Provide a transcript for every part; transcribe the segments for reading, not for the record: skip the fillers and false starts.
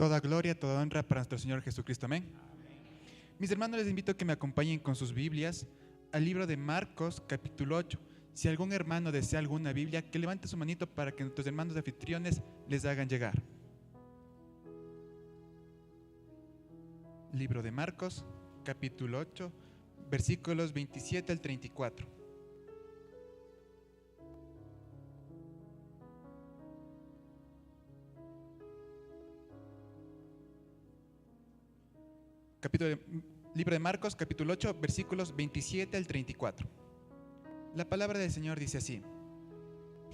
Toda gloria, toda honra para nuestro Señor Jesucristo. Amén. Mis hermanos, les invito a que me acompañen con sus Biblias al libro de Marcos, capítulo 8. Si algún hermano desea alguna Biblia, que levante su manito para que nuestros hermanos anfitriones les hagan llegar. Libro de Marcos, capítulo 8, versículos 27 al 34. Libro de Marcos, capítulo 8, versículos 27 al 34. La palabra del Señor dice así: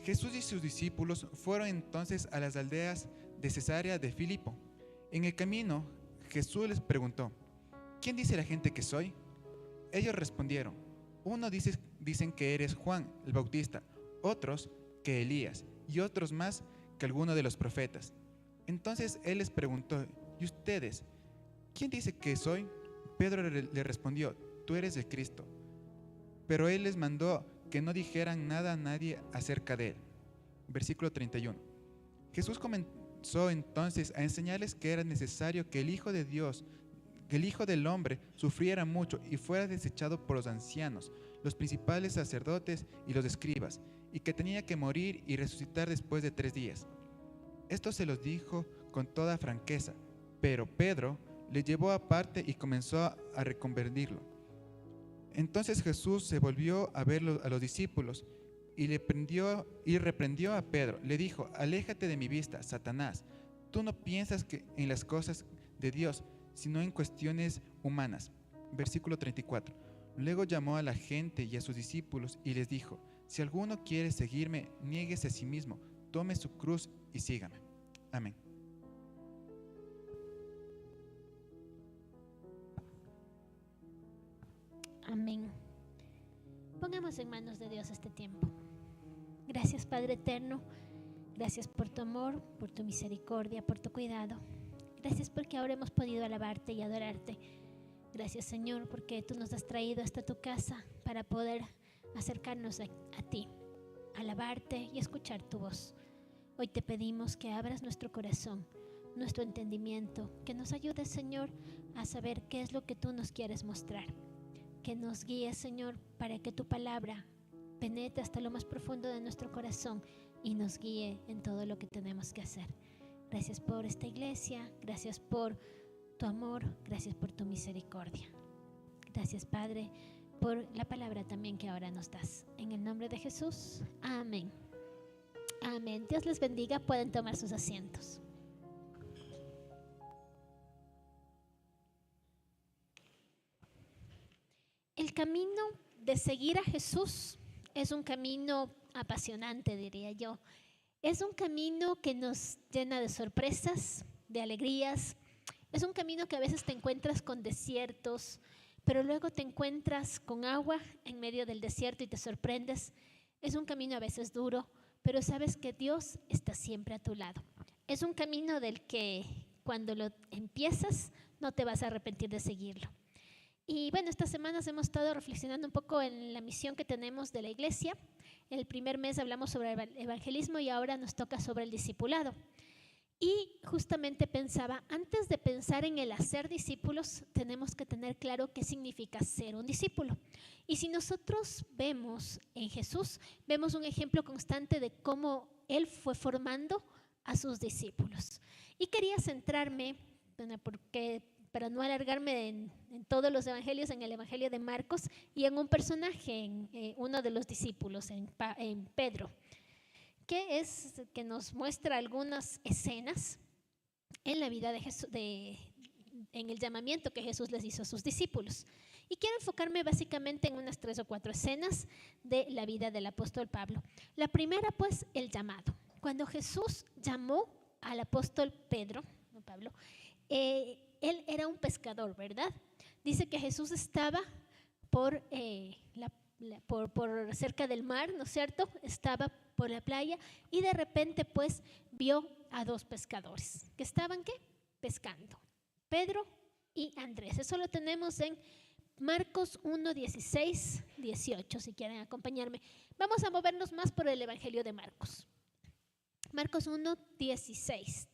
Jesús y sus discípulos fueron entonces a las aldeas de Cesarea de Filipo. En el camino, Jesús les preguntó: ¿quién dice la gente que soy? Ellos respondieron: unos dicen que eres Juan el Bautista, otros que Elías, y otros más que alguno de los profetas. Entonces él les preguntó: ¿y ustedes? ¿Quién dice que soy? Pedro le respondió: tú eres el Cristo. Pero él les mandó que no dijeran nada a nadie acerca de él. Versículo 31. Jesús comenzó entonces a enseñarles que era necesario que el Hijo de Dios, que el Hijo del Hombre, sufriera mucho y fuera desechado por los ancianos, los principales sacerdotes y los escribas, y que tenía que morir y resucitar después de 3 días. Esto se los dijo con toda franqueza, pero Pedro le llevó aparte y comenzó a reconvenirlo. Entonces Jesús se volvió a ver a los discípulos y reprendió a Pedro. Le dijo: aléjate de mi vista, Satanás. Tú no piensas en las cosas de Dios, sino en cuestiones humanas. Versículo 34. Luego llamó a la gente y a sus discípulos y les dijo: si alguno quiere seguirme, niéguese a sí mismo, tome su cruz y sígame. Amén. Amén. Pongamos en manos de Dios este tiempo. Gracias, Padre eterno. Gracias por tu amor, por tu misericordia, por tu cuidado. Gracias porque ahora hemos podido alabarte y adorarte. Gracias, Señor, porque tú nos has traído hasta tu casa para poder acercarnos a ti, alabarte y escuchar tu voz. Hoy te pedimos que abras nuestro corazón, nuestro entendimiento, que nos ayudes, Señor, a saber qué es lo que tú nos quieres mostrar. Que nos guíes, Señor, para que tu palabra penetre hasta lo más profundo de nuestro corazón y nos guíe en todo lo que tenemos que hacer. Gracias por esta iglesia, gracias por tu amor, gracias por tu misericordia. Gracias, Padre, por la palabra también que ahora nos das. En el nombre de Jesús, amén. Amén. Dios les bendiga, pueden tomar sus asientos. El camino de seguir a Jesús es un camino apasionante, diría yo. Es un camino que nos llena de sorpresas, de alegrías. Es un camino que a veces te encuentras con desiertos, pero luego te encuentras con agua en medio del desierto y te sorprendes. Es un camino a veces duro, pero sabes que Dios está siempre a tu lado. Es un camino del que cuando lo empiezas no te vas a arrepentir de seguirlo. Y bueno, estas semanas hemos estado reflexionando un poco en la misión que tenemos de la iglesia. El primer mes hablamos sobre el evangelismo y ahora nos toca sobre el discipulado. Y justamente pensaba, antes de pensar en el hacer discípulos, tenemos que tener claro qué significa ser un discípulo. Y si nosotros vemos en Jesús, vemos un ejemplo constante de cómo Él fue formando a sus discípulos. Y quería centrarme, porque para no alargarme en todos los evangelios, en el evangelio de Marcos y en un personaje, en uno de los discípulos, en Pedro, que nos muestra algunas escenas en la vida de Jesús, en el llamamiento que Jesús les hizo a sus discípulos. Y quiero enfocarme básicamente en unas 3 o 4 escenas de la vida del apóstol Pablo. La primera, pues, el llamado. Cuando Jesús llamó al apóstol Pablo, él era un pescador, ¿verdad? Dice que Jesús estaba por cerca del mar, ¿no es cierto? Estaba por la playa y de repente pues vio a 2 pescadores que estaban ¿qué? Pescando, Pedro y Andrés. Eso lo tenemos en Marcos 1, 16, 18, si quieren acompañarme. Vamos a movernos más por el evangelio de Marcos. Marcos 1, 16.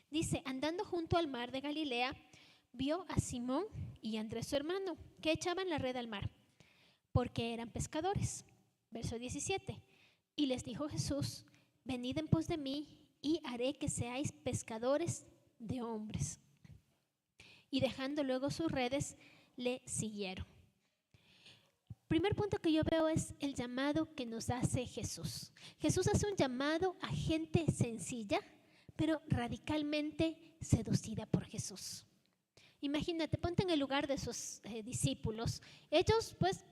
Dice, andando junto al mar de Galilea, vio a Simón y a Andrés su hermano, que echaban la red al mar, porque eran pescadores. Verso 17. Y les dijo Jesús, venid en pos de mí, y haré que seáis pescadores de hombres. Y dejando luego sus redes, le siguieron. Primer punto que yo veo es el llamado que nos hace Jesús. Jesús hace un llamado a gente sencilla, pero radicalmente seducida por Jesús. Imagínate, ponte en el lugar de sus discípulos. Ellos, pues,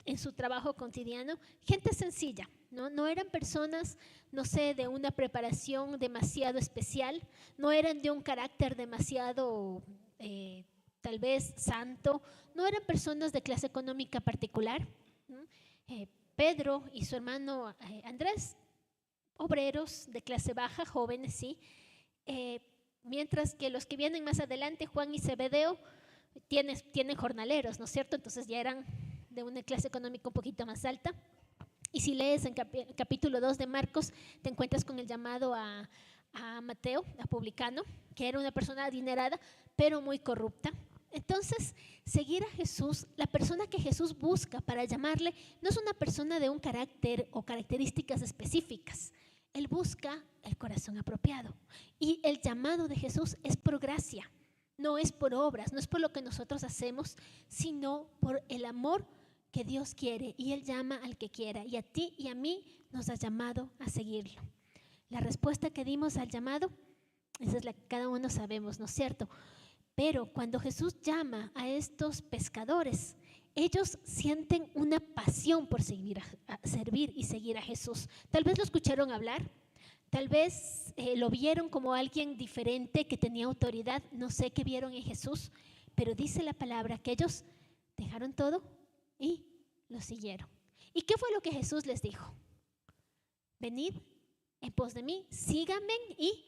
en su trabajo cotidiano, gente sencilla, no eran personas, no sé, de una preparación demasiado especial, no eran de un carácter demasiado, tal vez, santo, no eran personas de clase económica particular. Pedro y su hermano Andrés, obreros de clase baja, jóvenes, sí. Mientras que los que vienen más adelante, Juan y Zebedeo, tienen jornaleros, ¿no es cierto? Entonces ya eran de una clase económica un poquito más alta. Y si lees en capítulo 2 de Marcos, te encuentras con el llamado a Mateo, a publicano, que era una persona adinerada, pero muy corrupta. Entonces, seguir a Jesús, la persona que Jesús busca para llamarle, no es una persona de un carácter o características específicas. Él busca el corazón apropiado. Y el llamado de Jesús es por gracia, no es por obras, no es por lo que nosotros hacemos, sino por el amor que Dios quiere, y Él llama al que quiera, y a ti y a mí nos ha llamado a seguirlo. La respuesta que dimos al llamado, esa es la que cada uno sabemos, ¿no es cierto? Pero cuando Jesús llama a estos pescadores, ellos sienten una pasión por servir y seguir a Jesús. Tal vez lo escucharon hablar, tal vez lo vieron como alguien diferente que tenía autoridad, no sé qué vieron en Jesús, pero dice la palabra que ellos dejaron todo y lo siguieron. ¿Y qué fue lo que Jesús les dijo? Venid en pos de mí, síganme y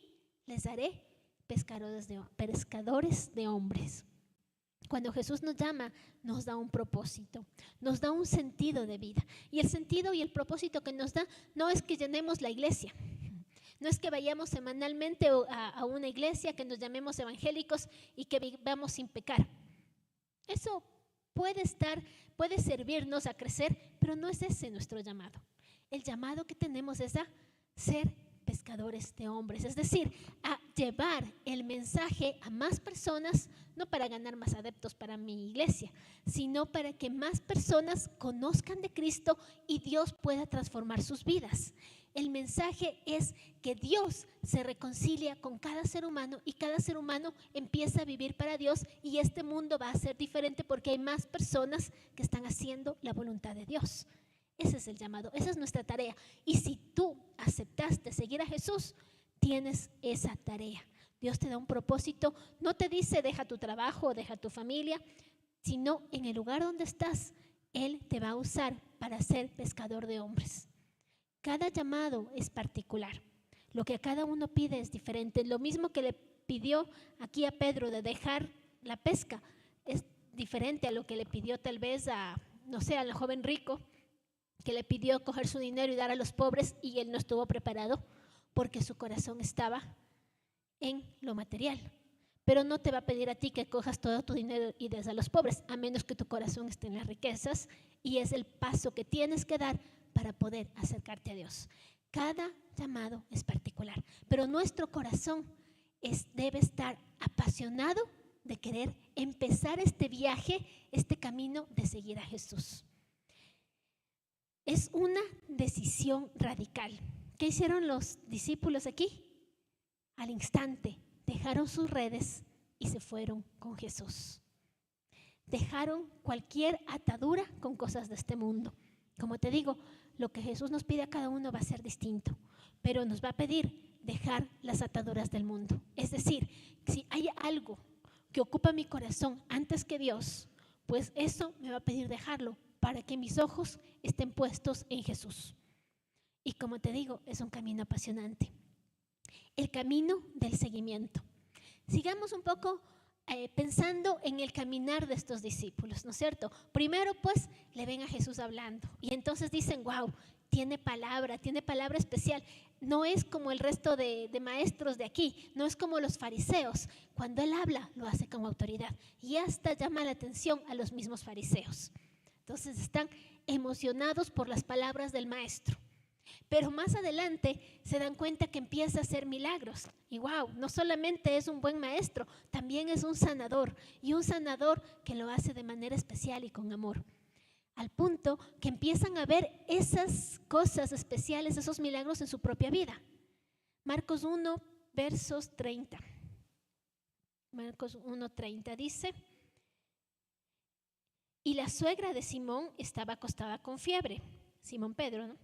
les haré pescadores de hombres. Cuando Jesús nos llama, nos da un propósito, nos da un sentido de vida. Y el sentido y el propósito que nos da no es que llenemos la iglesia, no es que vayamos semanalmente a una iglesia, que nos llamemos evangélicos y que vivamos sin pecar. Eso puede servirnos a crecer, pero no es ese nuestro llamado. El llamado que tenemos es a ser pescadores de hombres, es decir, a llevar el mensaje a más personas, no para ganar más adeptos para mi iglesia, sino para que más personas conozcan de Cristo y Dios pueda transformar sus vidas. El mensaje es que Dios se reconcilia con cada ser humano y cada ser humano empieza a vivir para Dios, y este mundo va a ser diferente porque hay más personas que están haciendo la voluntad de Dios. Ese es el llamado, esa es nuestra tarea. Y si tú aceptaste seguir a Jesús, tienes esa tarea. Dios te da un propósito, no te dice deja tu trabajo, deja tu familia, sino en el lugar donde estás, Él te va a usar para ser pescador de hombres. Cada llamado es particular. Lo que a cada uno pide es diferente. Lo mismo que le pidió aquí a Pedro de dejar la pesca es diferente a lo que le pidió tal vez al joven rico, que le pidió coger su dinero y dar a los pobres, y él no estuvo preparado porque su corazón estaba en lo material. Pero no te va a pedir a ti que cojas todo tu dinero y des a los pobres, a menos que tu corazón esté en las riquezas, y es el paso que tienes que dar para poder acercarte a Dios. Cada llamado es particular, pero nuestro corazón debe estar apasionado de querer empezar este viaje, este camino de seguir a Jesús. Es una decisión radical. ¿Qué hicieron los discípulos aquí? Al instante dejaron sus redes y se fueron con Jesús. Dejaron cualquier atadura con cosas de este mundo. Como te digo, lo que Jesús nos pide a cada uno va a ser distinto, pero nos va a pedir dejar las ataduras del mundo. Es decir, si hay algo que ocupa mi corazón antes que Dios, pues eso me va a pedir dejarlo para que mis ojos estén puestos en Jesús. Y como te digo, es un camino apasionante. El camino del seguimiento. Sigamos un poco pensando en el caminar de estos discípulos, ¿no es cierto? Primero, pues, le ven a Jesús hablando y entonces dicen, wow, tiene palabra especial. No es como el resto de maestros de aquí, no es como los fariseos. Cuando él habla, lo hace con autoridad y hasta llama la atención a los mismos fariseos. Entonces están emocionados por las palabras del maestro. Pero más adelante se dan cuenta que empieza a hacer milagros. Y wow, no solamente es un buen maestro, también es un sanador. Y un sanador que lo hace de manera especial y con amor. Al punto que empiezan a ver esas cosas especiales, esos milagros en su propia vida. Marcos 1, versos 30. Marcos 1:30 dice: y la suegra de Simón estaba acostada con fiebre, Simón Pedro, ¿no?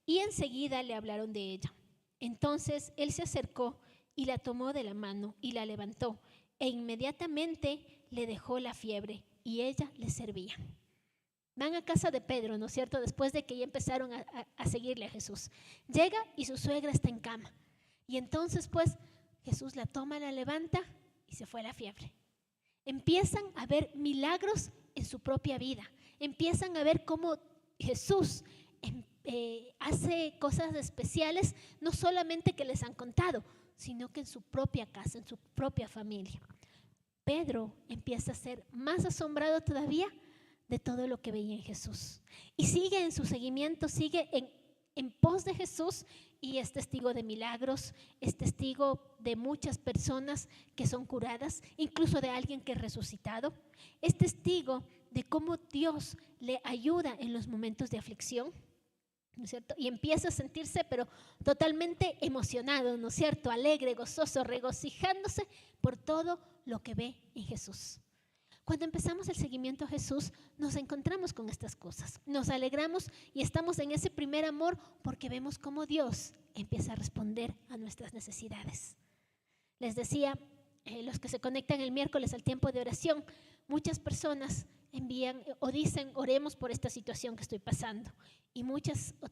Y enseguida le hablaron de ella. Entonces él se acercó y la tomó de la mano y la levantó, e inmediatamente le dejó la fiebre y ella le servía. Van a casa de Pedro, ¿no es cierto? Después de que ya empezaron a seguirle a Jesús. Llega y su suegra está en cama. Y entonces pues Jesús la toma, la levanta y se fue la fiebre. Empiezan a ver milagros en su propia vida. Empiezan a ver cómo Jesús hace cosas especiales, no solamente que les han contado, sino que en su propia casa, en su propia familia. Pedro empieza a ser más asombrado todavía de todo lo que veía en Jesús. Y sigue en su seguimiento, sigue en pos de Jesús y es testigo de milagros, es testigo de muchas personas que son curadas, incluso de alguien que es resucitado. Es testigo de cómo Dios le ayuda en los momentos de aflicción, ¿no es cierto? Y empieza a sentirse pero totalmente emocionado, ¿no es cierto? Alegre, gozoso, regocijándose por todo lo que ve en Jesús. Cuando empezamos el seguimiento a Jesús, nos encontramos con estas cosas. Nos alegramos y estamos en ese primer amor porque vemos cómo Dios empieza a responder a nuestras necesidades. Les decía, los que se conectan el miércoles al tiempo de oración, muchas personas envían o dicen, oremos por esta situación que estoy pasando. Y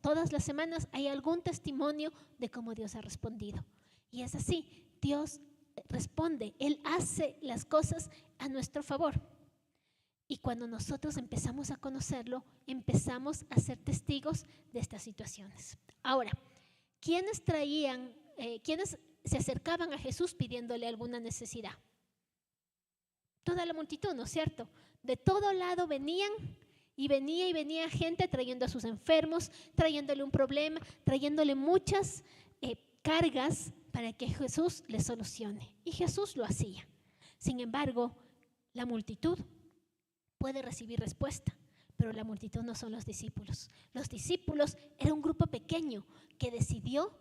todas las semanas hay algún testimonio de cómo Dios ha respondido. Y es así, Dios responde, Él hace las cosas a nuestro favor. Y cuando nosotros empezamos a conocerlo, empezamos a ser testigos de estas situaciones. Ahora, ¿quiénes se acercaban a Jesús pidiéndole alguna necesidad? Toda la multitud, ¿no es cierto? De todo lado venían y venía gente trayendo a sus enfermos, trayéndole un problema, trayéndole muchas cargas para que Jesús les solucione. Y Jesús lo hacía. Sin embargo, la multitud puede recibir respuesta, pero la multitud no son los discípulos. Los discípulos era un grupo pequeño que decidió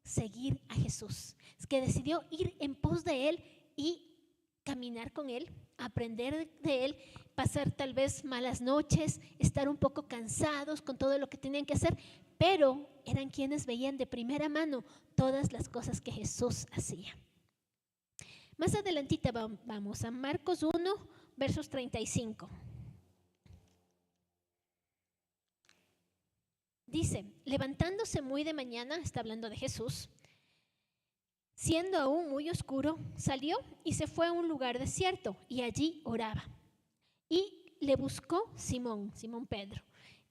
seguir a Jesús, que decidió ir en pos de Él y caminar con Él, aprender de Él, pasar tal vez malas noches, estar un poco cansados con todo lo que tenían que hacer, pero eran quienes veían de primera mano todas las cosas que Jesús hacía. Más adelantita vamos a Marcos 1, versos 35. Dice, levantándose muy de mañana, está hablando de Jesús, siendo aún muy oscuro, salió y se fue a un lugar desierto y allí oraba. Y le buscó Simón Pedro,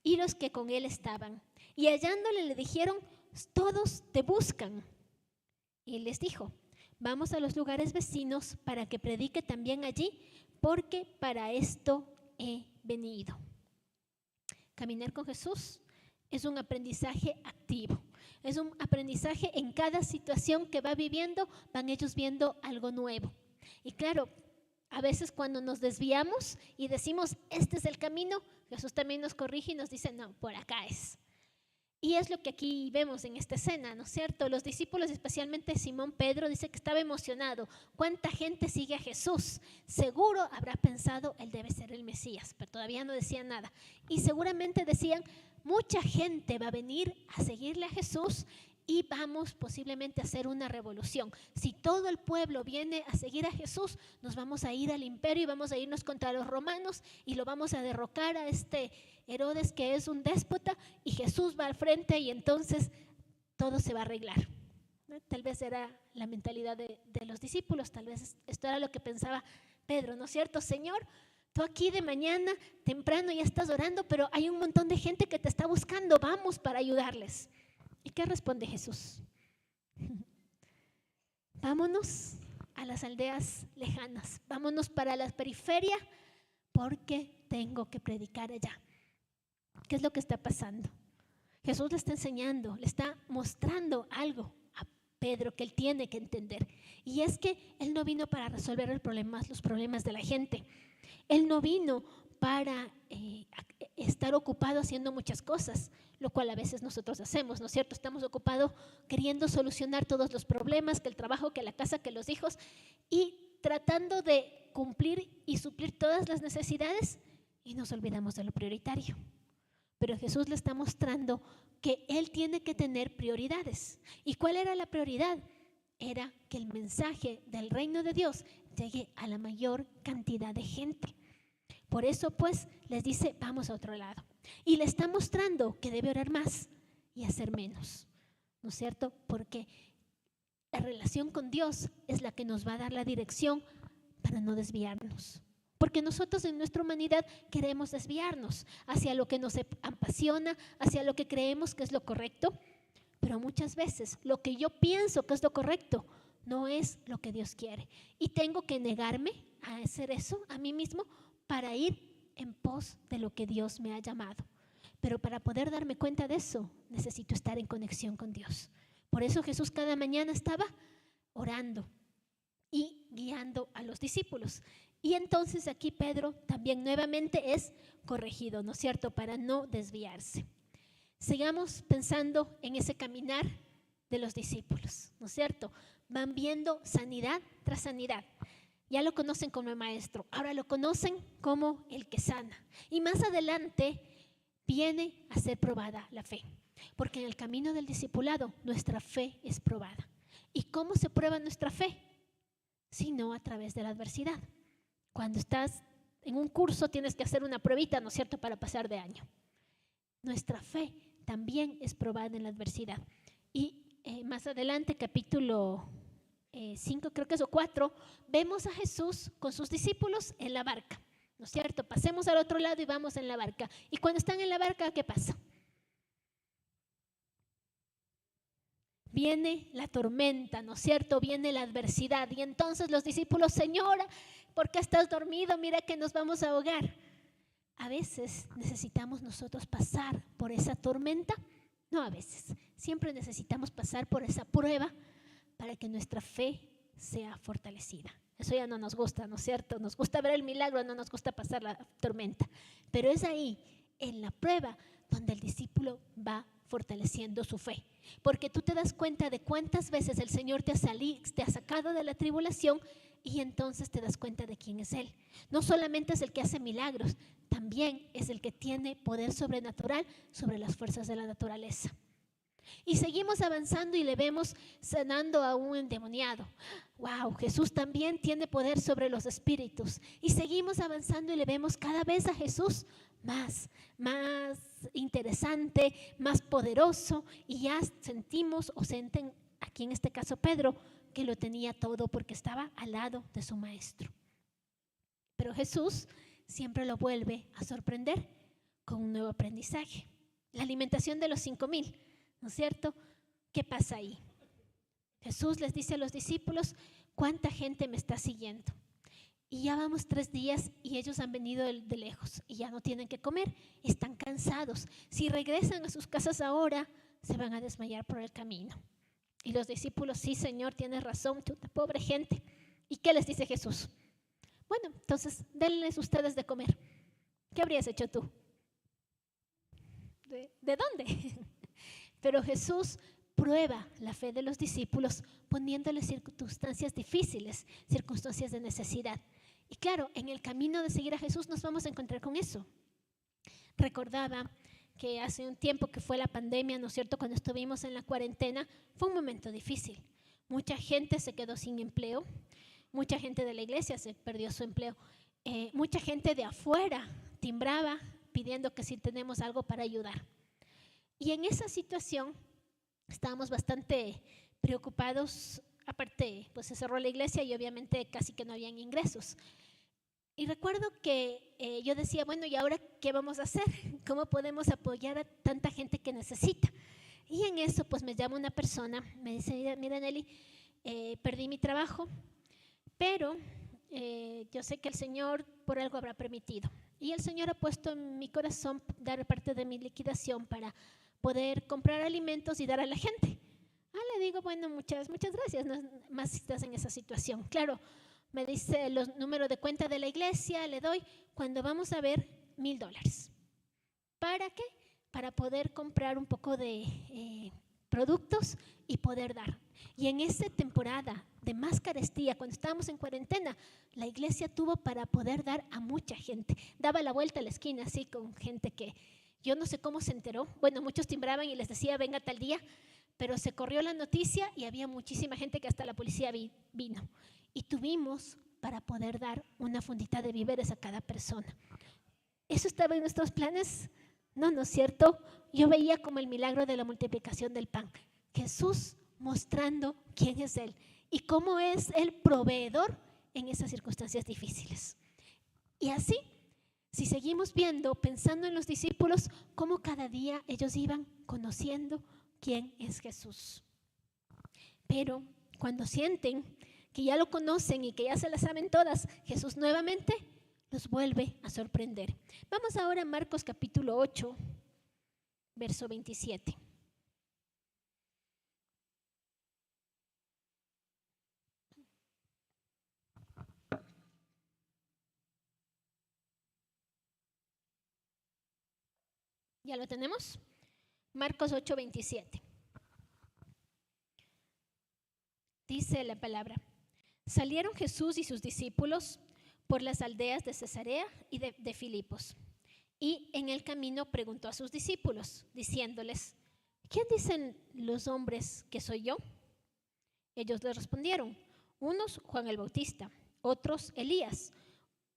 y los que con él estaban. Y hallándole le dijeron, todos te buscan. Y él les dijo, vamos a los lugares vecinos para que predique también allí, porque para esto he venido. Caminar con Jesús es un aprendizaje activo. Es un aprendizaje en cada situación que va viviendo, van ellos viendo algo nuevo. Y claro, a veces cuando nos desviamos y decimos, este es el camino, Jesús también nos corrige y nos dice, no, por acá es. Y es lo que aquí vemos en esta escena, ¿no es cierto? Los discípulos, especialmente Simón Pedro, dice que estaba emocionado. ¿Cuánta gente sigue a Jesús? Seguro habrá pensado, él debe ser el Mesías, pero todavía no decía nada. Y seguramente decían, mucha gente va a venir a seguirle a Jesús y vamos posiblemente a hacer una revolución. Si todo el pueblo viene a seguir a Jesús, nos vamos a ir al imperio y vamos a irnos contra los romanos y lo vamos a derrocar a este Herodes que es un déspota y Jesús va al frente y entonces todo se va a arreglar. Tal vez era la mentalidad de los discípulos, tal vez esto era lo que pensaba Pedro, ¿no es cierto? Señor, Tú aquí de mañana, temprano ya estás orando, pero hay un montón de gente que te está buscando. Vamos para ayudarles. ¿Y qué responde Jesús? Vámonos a las aldeas lejanas. Vámonos para la periferia porque tengo que predicar allá. ¿Qué es lo que está pasando? Jesús le está enseñando, le está mostrando algo a Pedro que él tiene que entender. Y es que él no vino para resolver los problemas de la gente. Él no vino para estar ocupado haciendo muchas cosas, lo cual a veces nosotros hacemos, ¿no es cierto? Estamos ocupados queriendo solucionar todos los problemas, que el trabajo, que la casa, que los hijos, y tratando de cumplir y suplir todas las necesidades, y nos olvidamos de lo prioritario. Pero Jesús le está mostrando que él tiene que tener prioridades. ¿Y cuál era la prioridad? Era que el mensaje del reino de Dios llegue a la mayor cantidad de gente. Por eso pues les dice, vamos a otro lado. Y le está mostrando que debe orar más y hacer menos, ¿no es cierto? Porque la relación con Dios es la que nos va a dar la dirección para no desviarnos. Porque nosotros en nuestra humanidad queremos desviarnos hacia lo que nos apasiona, hacia lo que creemos que es lo correcto, pero muchas veces lo que yo pienso que es lo correcto no es lo que Dios quiere. Y tengo que negarme a hacer eso a mí mismo para ir en pos de lo que Dios me ha llamado. Pero para poder darme cuenta de eso, necesito estar en conexión con Dios. Por eso Jesús cada mañana estaba orando y guiando a los discípulos. Y entonces aquí Pedro también nuevamente es corregido, ¿no es cierto?, para no desviarse. Sigamos pensando en ese caminar de los discípulos, ¿no es cierto? Van viendo sanidad tras sanidad. Ya lo conocen como el maestro, ahora lo conocen como el que sana. Y más adelante viene a ser probada la fe, porque en el camino del discipulado nuestra fe es probada. ¿Y cómo se prueba nuestra fe? Sino a través de la adversidad. Cuando estás en un curso tienes que hacer una pruebita, ¿no es cierto?, para pasar de año. Nuestra fe también es probada en la adversidad. Y más adelante, capítulo 5, creo que es o 4, vemos a Jesús con sus discípulos en la barca, ¿no es cierto? Pasemos al otro lado y vamos en la barca. Y cuando están en la barca, ¿qué pasa? Viene la tormenta, ¿no es cierto? Viene la adversidad. Y entonces los discípulos, Señora, ¿por qué estás dormido? Mira que nos vamos a ahogar. A veces necesitamos nosotros pasar por esa tormenta. No a veces, siempre necesitamos pasar por esa prueba para que nuestra fe sea fortalecida. Eso ya no nos gusta, ¿no es cierto? Nos gusta ver el milagro, no nos gusta pasar la tormenta. Pero es ahí, en la prueba, donde el discípulo va fortaleciendo su fe. Porque tú te das cuenta de cuántas veces el Señor te ha sacado de la tribulación y entonces te das cuenta de quién es Él. No solamente es el que hace milagros, también es el que tiene poder sobrenatural sobre las fuerzas de la naturaleza. Y seguimos avanzando y le vemos sanando a un endemoniado. Wow, Jesús también tiene poder sobre los espíritus. Y seguimos avanzando y le vemos cada vez a Jesús más interesante, más poderoso. Y ya sentimos o sienten, aquí en este caso Pedro, que lo tenía todo porque estaba al lado de su maestro. Pero Jesús siempre lo vuelve a sorprender con un nuevo aprendizaje. La alimentación de los 5,000. ¿No es cierto? ¿Qué pasa ahí? Jesús les dice a los discípulos, ¿cuánta gente me está siguiendo? Y ya vamos 3 días y ellos han venido de lejos y ya no tienen que comer, están cansados. Si regresan a sus casas ahora, se van a desmayar por el camino. Y los discípulos, sí, Señor, tienes razón, pobre gente. ¿Y qué les dice Jesús? Bueno, entonces, denles ustedes de comer. ¿Qué habrías hecho tú? ¿De dónde? Pero Jesús prueba la fe de los discípulos poniéndoles circunstancias difíciles, circunstancias de necesidad. Y claro, en el camino de seguir a Jesús nos vamos a encontrar con eso. Recordaba que hace un tiempo que fue la pandemia, ¿no es cierto? Cuando estuvimos en la cuarentena, fue un momento difícil. Mucha gente se quedó sin empleo, mucha gente de la iglesia se perdió su empleo, mucha gente de afuera timbraba pidiendo que si tenemos algo para ayudar. Y en esa situación estábamos bastante preocupados. Aparte, pues se cerró la iglesia y obviamente casi que no habían ingresos. Y recuerdo que yo decía, bueno, ¿y ahora qué vamos a hacer? ¿Cómo podemos apoyar a tanta gente que necesita? Y en eso pues me llama una persona, me dice, mira Nelly, perdí mi trabajo, pero yo sé que el Señor por algo habrá permitido. Y el Señor ha puesto en mi corazón dar parte de mi liquidación para poder comprar alimentos y dar a la gente. Le digo, bueno, muchas gracias, no más si estás en esa situación. Claro, me dice los números de cuenta de la iglesia, le doy, cuando vamos a ver, $1,000. ¿Para qué? Para poder comprar un poco de productos y poder dar. Y en esa temporada de más carestía, cuando estábamos en cuarentena, la iglesia tuvo para poder dar a mucha gente. Daba la vuelta a la esquina así con gente que yo no sé cómo se enteró. Bueno, muchos timbraban y les decía, venga tal día, pero se corrió la noticia y había muchísima gente que hasta la policía vino. Y tuvimos para poder dar una fundita de víveres a cada persona. ¿Eso estaba en nuestros planes? No, ¿no es cierto? Yo veía como el milagro de la multiplicación del pan. Jesús mostrando quién es Él y cómo es el proveedor en esas circunstancias difíciles. Y así, si seguimos viendo, pensando en los discípulos, cómo cada día ellos iban conociendo quién es Jesús. Pero cuando sienten que ya lo conocen y que ya se las saben todas, Jesús nuevamente los vuelve a sorprender. Vamos ahora a Marcos capítulo 8, verso 27. ¿Ya lo tenemos? Marcos 8, 27. Dice la palabra: salieron Jesús y sus discípulos por las aldeas de Cesarea y de Filipos. Y en el camino preguntó a sus discípulos, diciéndoles: ¿quién dicen los hombres que soy yo? Ellos le respondieron: unos Juan el Bautista, otros Elías,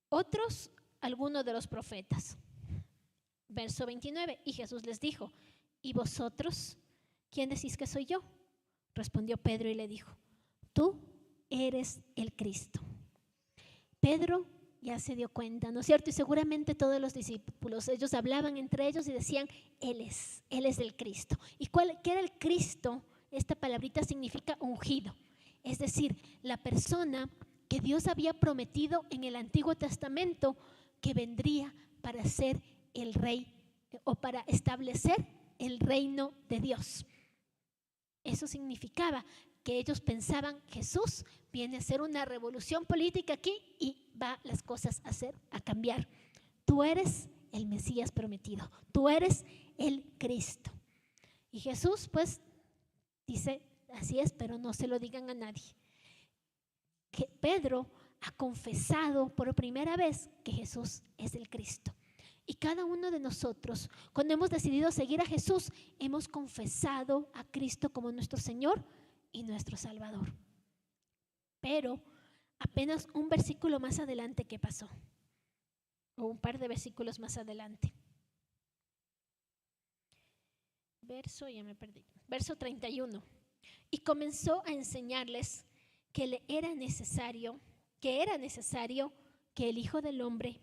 otros alguno de los profetas. Verso 29, y Jesús les dijo: ¿y vosotros quién decís que soy yo? Respondió Pedro y le dijo: tú eres el Cristo. Pedro ya se dio cuenta, ¿no es cierto? Y seguramente todos los discípulos, ellos hablaban entre ellos y decían, Él es el Cristo. ¿Y qué era el Cristo? Esta palabrita significa ungido, es decir, la persona que Dios había prometido en el Antiguo Testamento que vendría para ser el rey o para establecer el reino de Dios. Eso significaba que ellos pensaban, Jesús viene a hacer una revolución política aquí y va las cosas a cambiar. Tú eres el Mesías prometido, tú eres el Cristo. Y Jesús pues dice, así es, pero no se lo digan a nadie. Que Pedro ha confesado por primera vez que Jesús es el Cristo. Y cada uno de nosotros, cuando hemos decidido seguir a Jesús, hemos confesado a Cristo como nuestro Señor y nuestro Salvador. Pero apenas un versículo más adelante, ¿qué pasó? O un par de versículos más adelante. Verso 31. Y comenzó a enseñarles que era necesario que el Hijo del Hombre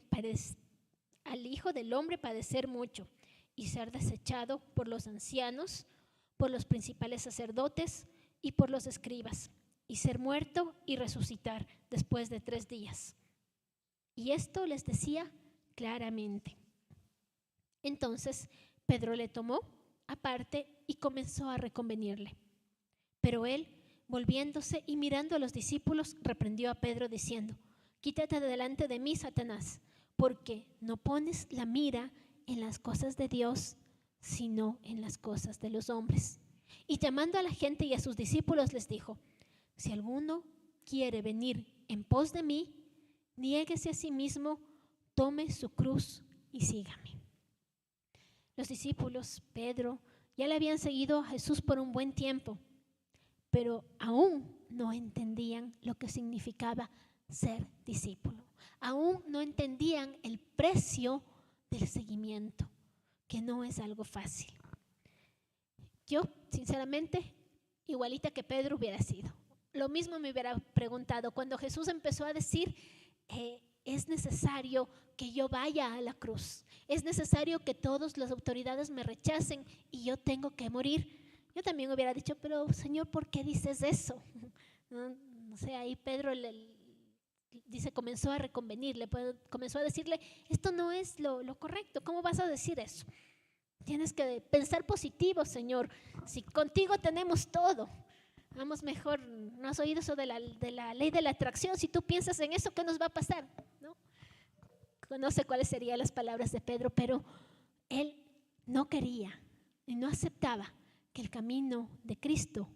padecer mucho y ser desechado por los ancianos, por los principales sacerdotes y por los escribas, y ser muerto y resucitar después de 3 días. Y esto les decía claramente. Entonces Pedro le tomó aparte y comenzó a reconvenirle. Pero él, volviéndose y mirando a los discípulos, reprendió a Pedro diciendo: quítate de delante de mí, Satanás, porque no pones la mira en las cosas de Dios, sino en las cosas de los hombres. Y llamando a la gente y a sus discípulos les dijo: si alguno quiere venir en pos de mí, niéguese a sí mismo, tome su cruz y sígame. Los discípulos, Pedro, ya le habían seguido a Jesús por un buen tiempo, pero aún no entendían lo que significaba ser discípulo. Aún no entendían el precio del seguimiento, que no es algo fácil. Yo, sinceramente, igualita que Pedro hubiera sido. Lo mismo me hubiera preguntado cuando Jesús empezó a decir, es necesario que yo vaya a la cruz. Es necesario que todas las autoridades me rechacen y yo tengo que morir. Yo también hubiera dicho, pero Señor, ¿por qué dices eso? No sé, ahí Pedro dice, comenzó a reconvenirle, comenzó a decirle, esto no es lo correcto, ¿cómo vas a decir eso? Tienes que pensar positivo, Señor, si contigo tenemos todo. Vamos mejor, ¿no has oído eso de la ley de la atracción? Si tú piensas en eso, ¿qué nos va a pasar? No sé cuáles serían las palabras de Pedro, pero él no quería y no aceptaba que el camino de Cristo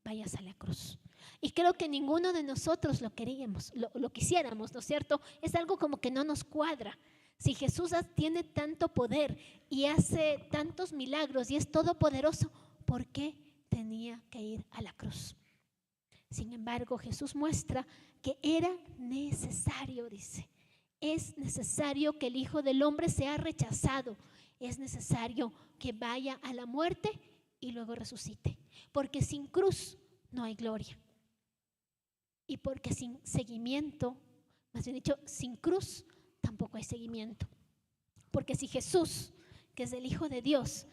vaya hacia la cruz. Y creo que ninguno de nosotros lo queríamos, lo quisiéramos, ¿no es cierto? Es algo como que no nos cuadra. Si Jesús tiene tanto poder y hace tantos milagros y es todopoderoso, ¿por qué tenía que ir a la cruz? Sin embargo, Jesús muestra que era necesario, dice. Es necesario que el Hijo del Hombre sea rechazado. Es necesario que vaya a la muerte y luego resucite. Porque sin cruz no hay gloria. Y porque sin seguimiento, más bien dicho, sin cruz tampoco hay seguimiento. Porque si Jesús, que es el Hijo de Dios,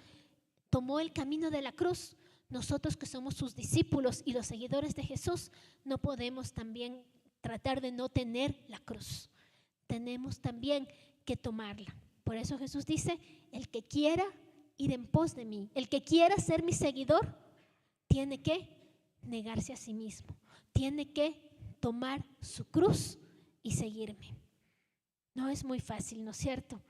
tomó el camino de la cruz, nosotros que somos sus discípulos y los seguidores de Jesús, no podemos también tratar de no tener la cruz. Tenemos también que tomarla. Por eso Jesús dice, el que quiera ir en pos de mí, el que quiera ser mi seguidor, tiene que negarse a sí mismo, tiene que tomar su cruz y seguirme. No es muy fácil, ¿no es cierto?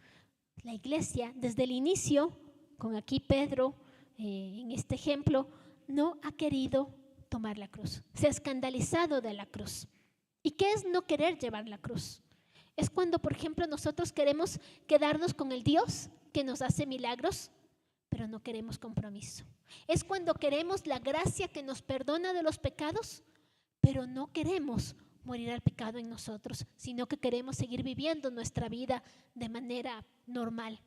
La iglesia, desde el inicio, con aquí Pedro, en este ejemplo, no ha querido tomar la cruz. Se ha escandalizado de la cruz. ¿Y qué es no querer llevar la cruz? Es cuando, por ejemplo, nosotros queremos quedarnos con el Dios que nos hace milagros, pero no queremos compromiso. Es cuando queremos la gracia que nos perdona de los pecados, pero no queremos morir al pecado en nosotros, sino que queremos seguir viviendo nuestra vida de manera normal.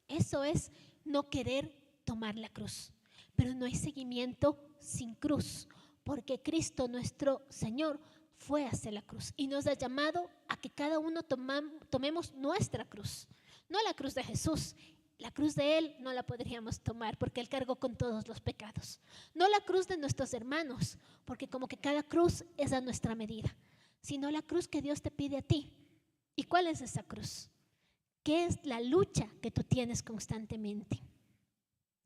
Eso es no querer tomar la cruz. Pero no hay seguimiento sin cruz, porque Cristo nuestro Señor fue hacia la cruz y nos ha llamado a que cada uno tomemos nuestra cruz, no la cruz de Jesús. La cruz de Él no la podríamos tomar porque Él cargó con todos los pecados. No la cruz de nuestros hermanos, porque como que cada cruz es a nuestra medida, sino la cruz que Dios te pide a ti. ¿Y cuál es esa cruz? ¿Qué es la lucha que tú tienes constantemente?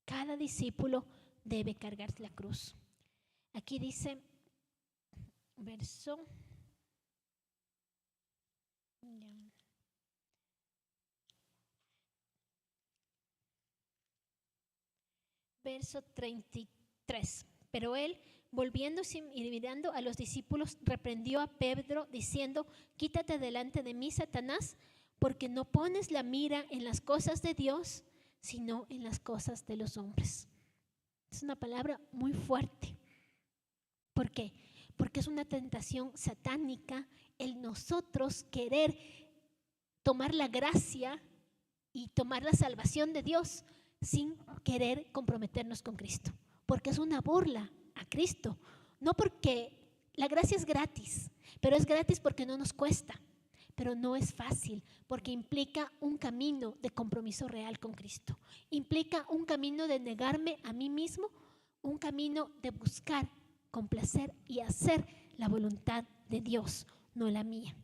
Cada discípulo debe cargar la cruz. Aquí dice, verso 33. Pero él, volviéndose y mirando a los discípulos, reprendió a Pedro diciendo, quítate delante de mí, Satanás, porque no pones la mira en las cosas de Dios, sino en las cosas de los hombres. Es una palabra muy fuerte. ¿Por qué? Porque es una tentación satánica el nosotros querer tomar la gracia y tomar la salvación de Dios sin querer comprometernos con Cristo. Porque es una burla a Cristo. No porque la gracia es gratis, pero es gratis porque no nos cuesta. Pero no es fácil porque implica un camino de compromiso real con Cristo. Implica un camino de negarme a mí mismo, un camino de buscar, complacer y hacer la voluntad de Dios, no la mía.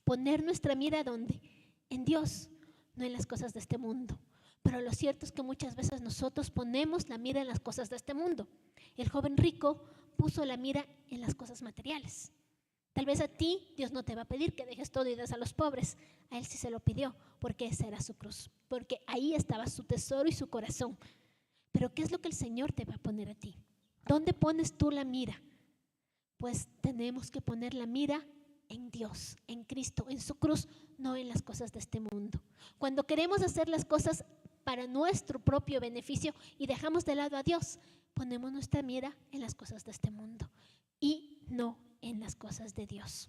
Poner nuestra mira ¿dónde? En Dios, no en las cosas de este mundo. Pero lo cierto es que muchas veces nosotros ponemos la mira en las cosas de este mundo. El joven rico puso la mira en las cosas materiales. Tal vez a ti Dios no te va a pedir que dejes todo y des a los pobres. A él sí se lo pidió, porque esa era su cruz, porque ahí estaba su tesoro y su corazón. Pero ¿qué es lo que el Señor te va a poner a ti? ¿Dónde pones tú la mira? Pues tenemos que poner la mira en Dios, en Cristo, en su cruz, no en las cosas de este mundo. Cuando queremos hacer las cosas para nuestro propio beneficio y dejamos de lado a Dios, ponemos nuestra mira en las cosas de este mundo y no en las cosas de Dios.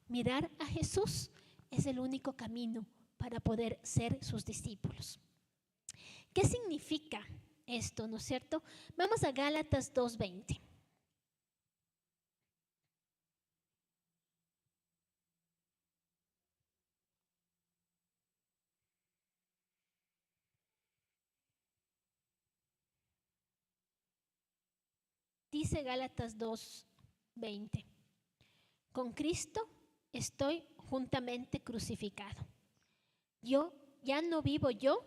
Mirar a Jesús es el único camino para poder ser sus discípulos. ¿Qué significa esto, no es cierto? Vamos a Gálatas 2:20. Dice Gálatas 2:20. Con Cristo estoy juntamente crucificado. Ya no vivo yo,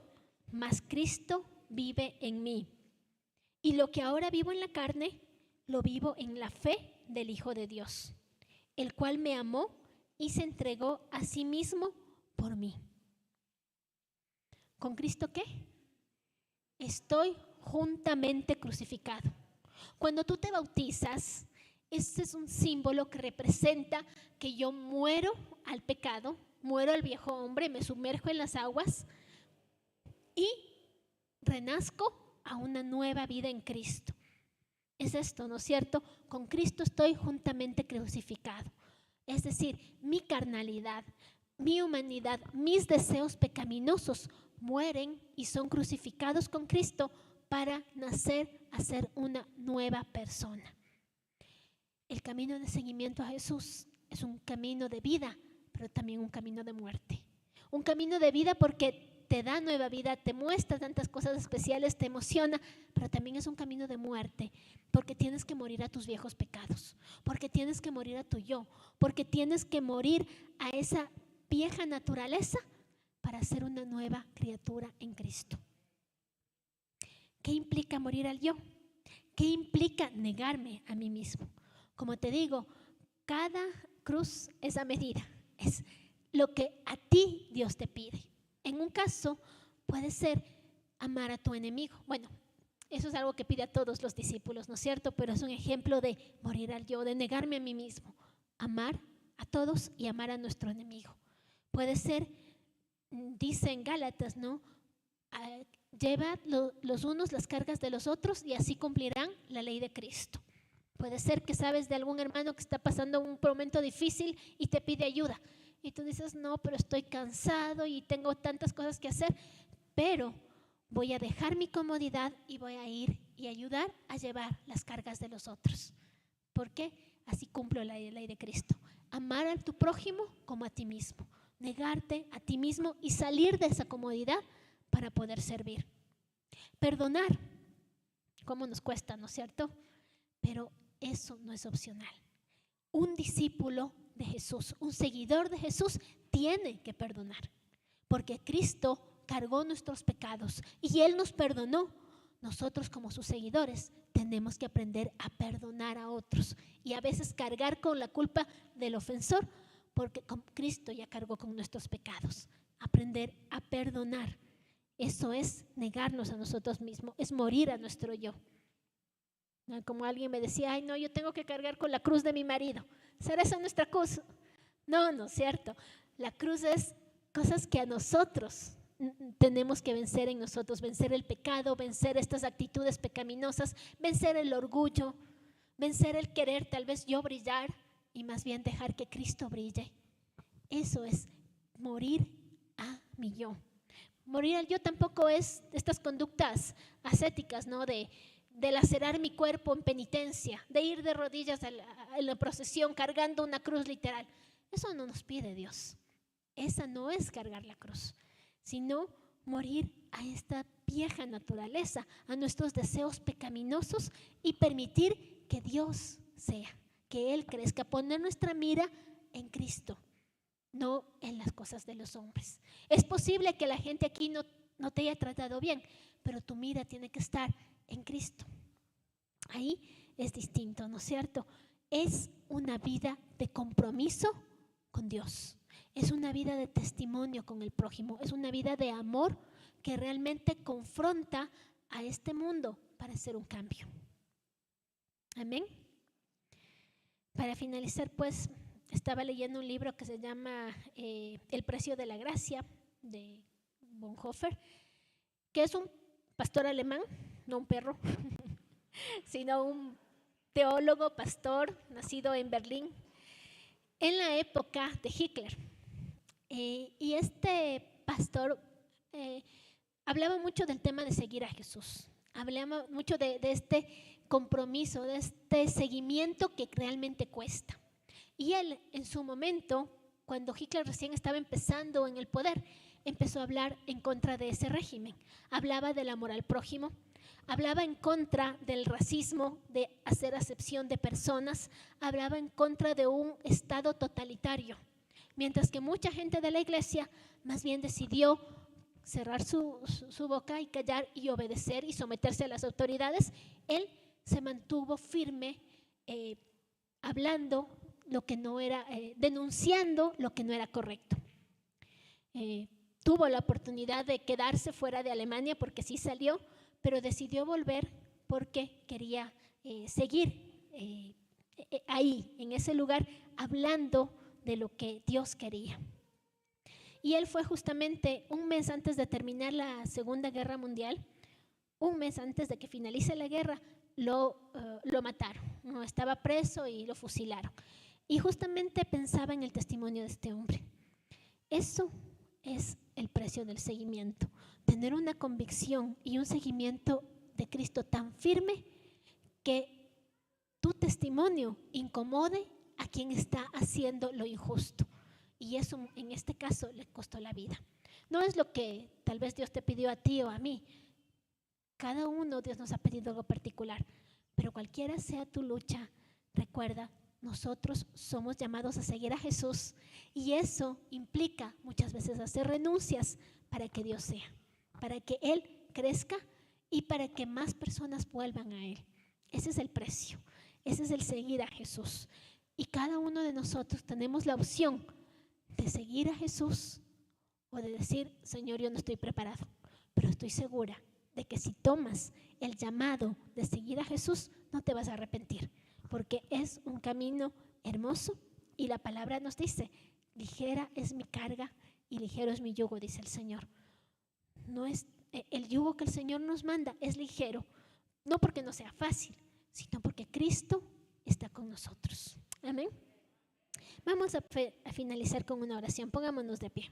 mas Cristo vive en mí. Y lo que ahora vivo en la carne, lo vivo en la fe del Hijo de Dios, el cual me amó y se entregó a sí mismo por mí. ¿Con Cristo qué? Estoy juntamente crucificado. Cuando tú te bautizas, ese es un símbolo que representa que yo muero al pecado, muero al viejo hombre, me sumerjo en las aguas y renazco a una nueva vida en Cristo. Es esto, ¿no es cierto? Con Cristo estoy juntamente crucificado. Es decir, mi carnalidad, mi humanidad, mis deseos pecaminosos mueren y son crucificados con Cristo para nacer a ser una nueva persona. El camino de seguimiento a Jesús es un camino de vida, pero también un camino de muerte. Un camino de vida porque te da nueva vida, te muestra tantas cosas especiales, te emociona, pero también es un camino de muerte, porque tienes que morir a tus viejos pecados, porque tienes que morir a tu yo, porque tienes que morir a esa vieja naturaleza para ser una nueva criatura en Cristo. ¿Qué implica morir al yo? ¿Qué implica negarme a mí mismo? Como te digo, cada cruz es a medida, es lo que a ti Dios te pide. En un caso puede ser amar a tu enemigo. Bueno, eso es algo que pide a todos los discípulos, ¿no es cierto? Pero es un ejemplo de morir al yo, de negarme a mí mismo, amar a todos y amar a nuestro enemigo. Puede ser, dice en Gálatas, ¿no? Llevad los unos las cargas de los otros y así cumplirán la ley de Cristo. Puede ser que sabes de algún hermano que está pasando un momento difícil y te pide ayuda. Y tú dices, no, pero estoy cansado y tengo tantas cosas que hacer, pero voy a dejar mi comodidad y voy a ir y ayudar a llevar las cargas de los otros. ¿Por qué? Así cumplo la ley de Cristo. Amar a tu prójimo como a ti mismo. Negarte a ti mismo y salir de esa comodidad para poder servir. Perdonar, ¿cómo nos cuesta, no es cierto? Pero eso no es opcional. Un discípulo de Jesús, un seguidor de Jesús, tiene que perdonar, porque Cristo cargó nuestros pecados y Él nos perdonó. Nosotros como sus seguidores tenemos que aprender a perdonar a otros y a veces cargar con la culpa del ofensor, porque Cristo ya cargó con nuestros pecados. Aprender a perdonar, eso es negarnos a nosotros mismos, es morir a nuestro yo. Como alguien me decía, ay no, yo tengo que cargar con la cruz de mi marido. ¿Será esa nuestra cruz? No, no es cierto. La cruz es cosas que a nosotros tenemos que vencer en nosotros, vencer el pecado, vencer estas actitudes pecaminosas, vencer el orgullo, vencer el querer tal vez yo brillar y más bien dejar que Cristo brille. Eso es morir a mi yo. Morir al yo tampoco es estas conductas ascéticas, ¿no? De lacerar mi cuerpo en penitencia, de ir de rodillas en la procesión cargando una cruz literal. Eso no nos pide Dios. Esa no es cargar la cruz, sino morir a esta vieja naturaleza, a nuestros deseos pecaminosos y permitir que Dios sea, que Él crezca, poner nuestra mira en Cristo, no en las cosas de los hombres. Es posible que la gente aquí no te haya tratado bien, pero tu mira tiene que estar en Cristo. Ahí es distinto, ¿no es cierto? Es una vida de compromiso con Dios. Es una vida de testimonio con el prójimo. Es una vida de amor que realmente confronta a este mundo para hacer un cambio. Amén. Para finalizar, pues, estaba leyendo un libro que se llama El precio de la gracia, de Bonhoeffer, que es un pastor alemán, no un perro, sino un teólogo, pastor, nacido en Berlín, en la época de Hitler. Y este pastor hablaba mucho del tema de seguir a Jesús, hablaba mucho de este compromiso, de este seguimiento que realmente cuesta. Y él, en su momento, cuando Hitler recién estaba empezando en el poder, empezó a hablar en contra de ese régimen. Hablaba del amor al prójimo, Hablaba en contra del racismo, de hacer acepción de personas, hablaba en contra de un estado totalitario. Mientras que mucha gente de la iglesia más bien decidió cerrar su boca y callar y obedecer y someterse a las autoridades, él se mantuvo firme, hablando lo que no era, denunciando lo que no era correcto. Tuvo la oportunidad de quedarse fuera de Alemania porque sí salió, pero decidió volver porque quería seguir ahí, en ese lugar, hablando de lo que Dios quería. Y él fue justamente un mes antes de terminar la Segunda Guerra Mundial, un mes antes de que finalice la guerra, lo mataron. No, estaba preso y lo fusilaron. Y justamente pensaba en el testimonio de este hombre. Eso es el precio del seguimiento. Tener una convicción y un seguimiento de Cristo tan firme que tu testimonio incomode a quien está haciendo lo injusto. Y eso en este caso le costó la vida. No es lo que tal vez Dios te pidió a ti o a mí. Cada uno Dios nos ha pedido algo particular. Pero cualquiera sea tu lucha, recuerda, nosotros somos llamados a seguir a Jesús. Y eso implica muchas veces hacer renuncias para que Dios sea, para que Él crezca y para que más personas vuelvan a Él. Ese es el precio, ese es el seguir a Jesús. Y cada uno de nosotros tenemos la opción de seguir a Jesús o de decir, Señor, yo no estoy preparado, pero estoy segura de que si tomas el llamado de seguir a Jesús, no te vas a arrepentir, porque es un camino hermoso y la palabra nos dice, ligera es mi carga y ligero es mi yugo, dice el Señor. No es el yugo que el Señor nos manda, es ligero, no porque no sea fácil, sino porque Cristo está con nosotros. Amén. Vamos a finalizar con una oración. Pongámonos de pie.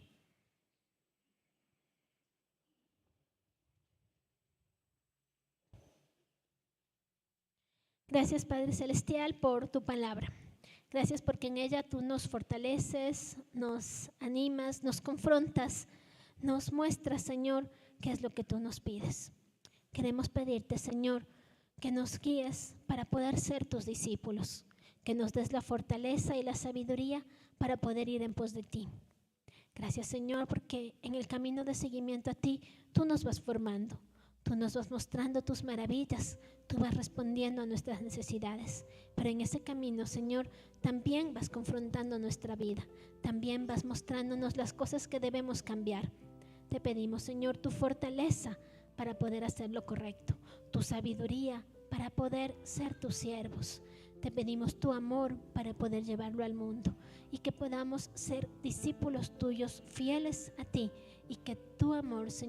Gracias, Padre Celestial, por tu palabra. Gracias porque en ella tú nos fortaleces, nos animas, nos confrontas, nos muestras, Señor, qué es lo que tú nos pides. Queremos pedirte, Señor, que nos guíes para poder ser tus discípulos, que nos des la fortaleza y la sabiduría para poder ir en pos de ti. Gracias, Señor, porque en el camino de seguimiento a ti, tú nos vas formando, tú nos vas mostrando tus maravillas, tú vas respondiendo a nuestras necesidades. Pero en ese camino, Señor, también vas confrontando nuestra vida, también vas mostrándonos las cosas que debemos cambiar. Te pedimos, Señor, tu fortaleza para poder hacer lo correcto, tu sabiduría para poder ser tus siervos. Te pedimos tu amor para poder llevarlo al mundo y que podamos ser discípulos tuyos fieles a ti y que tu amor, Señor,